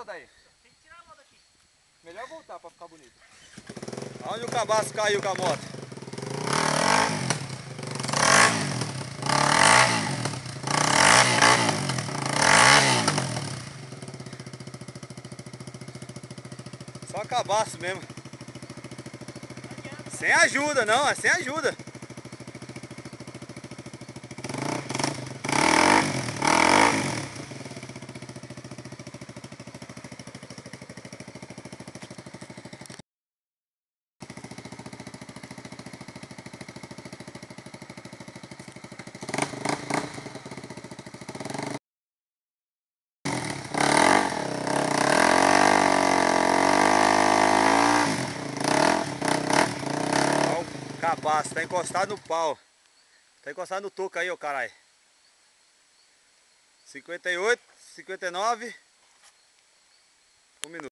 roda aí. Tem que tirar a roda aqui. Melhor voltar pra ficar bonito. Onde o cabaço caiu com a moto? Só cabaço mesmo. Sem ajuda, não, é sem ajuda. Cabaço, tá encostado no pau. Tá encostado no toco aí, ô caralho. 58, 59. 1 minuto.